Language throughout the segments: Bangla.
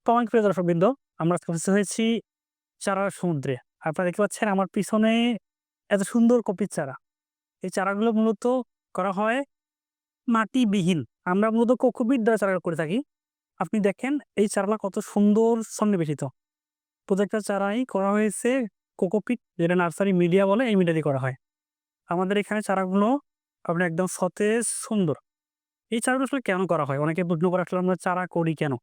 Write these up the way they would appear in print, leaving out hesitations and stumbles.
আসসালামু প্রিয় দর্শকবৃন্দ। আমরা আজকে উপস্থিত হয়েছি চারার সমুদ্রে। আপনারা দেখতে পাচ্ছেন আমার পিছনে এত সুন্দর কপির চারা। এই চারাগুলো মূলত করা হয় মাটিবিহীন। আমরা মূলত কোকোপিট দ্বারা চারা করে থাকি। আপনি দেখেন এই চারাগুলা কত সুন্দর সন্নিবেশিত। প্রত্যেকটা চারাই করা হয়েছে কোকোপিট, যেটা নার্সারি মিডিয়া বলে, এই মিডিয়া দিয়ে করা হয়। আমাদের এখানে চারাগুলো আপনার একদম সতেজ, সুন্দর। এই চারাগুলো আসলে কেন করা হয়? অনেকে প্রশ্ন করে আসলে আমরা চারা করি কেন?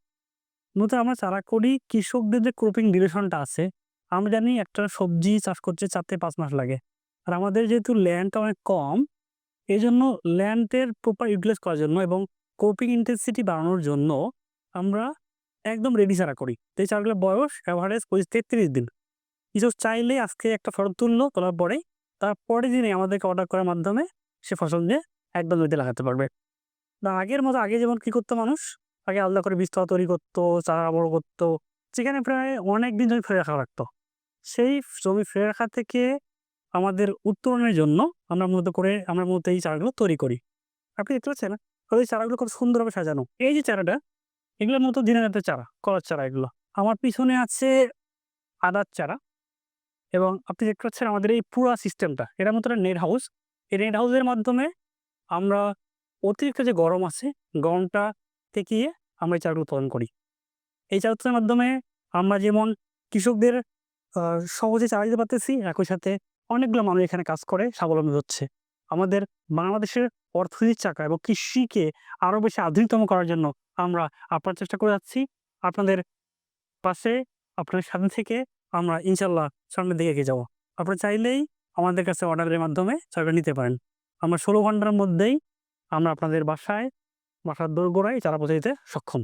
মূলত আমরা চারা করি কৃষকদের যে ক্রপিং ডিউরেশনটা আছে, আমরা জানি একটা সবজি চাষ করতে ৪ থেকে ৫ মাস লাগে। আর আমাদের যেহেতু ল্যান্ডটা অনেক কম, এজন্য ল্যান্ডের প্রপার ইউটিলাইজ করার জন্য এবং ক্রপিং ইনটেনসিটি বাড়ানোর জন্য আমরা একদম রেডি চারা করি। তো এই চারাগুলোর বয়স এভারেজ ২৫-৩৩ দিন। কৃষক চাইলেই আজকে একটা ফসল তুললো, তোলার পরেই তার পরের দিনে আমাদেরকে অর্ডার করার মাধ্যমে সে ফসল নিয়ে একদম জমিতে লাগাতে পারবে। না আগের মতো, আগে যেমন কি করতো মানুষ, আগে আলাদা করে বীজতলা তৈরি করতো, চারা বড় করতো। সেখানে প্রায় অনেকদিন জমি ফেলে রাখা লাগতো। সেই জমি ফেলে রাখা থেকে আমাদের উত্তরণের জন্য আমরা মূলত এই চারাগুলো তৈরি করি। আপনি দেখতে পাচ্ছেন ওই চারাগুলো কত সুন্দরভাবে সাজানো। এই যে চারাটা, এগুলোর মতো দিনের রাতের চারা, কলার চারা এগুলো। আমার পিছনে আছে আদার চারা এবং আপনি দেখতে পাচ্ছেন আমাদের এই পুরা সিস্টেমটা, এটার মতো একটা নেট হাউস। এই নেট হাউসের মাধ্যমে আমরা অতিরিক্ত যে গরম আছে, গরমটা ঠেকিয়ে আমরা এই চারাগুলো উৎপাদন করি। এই চারা উৎপাদনের মাধ্যমে আমরা যেমন কৃষকদের সহজে চারা দিতে পারতেছি, একই সাথে অনেকগুলো মানুষ এখানে কাজ করে স্বাবলম্বী হচ্ছে। আমাদের বাংলাদেশের অর্থনীতির চাকা এবং কৃষিকে আরো বেশি আধুনিকতম করার জন্য আমরা আপ্রাণ চেষ্টা করে যাচ্ছি। আপনাদের পাশে, আপনাদের সাথে থেকে আমরা ইনশাআল্লাহ সামনের দিকে এগিয়ে যাবো। আপনারা চাইলেই আমাদের কাছে অর্ডারের মাধ্যমে চারাটা নিতে পারেন। আমরা ১৬ ঘন্টার মধ্যেই আমরা আপনাদের বাসার দোরগোড়ায় চারা পৌঁছে দিতে সক্ষম।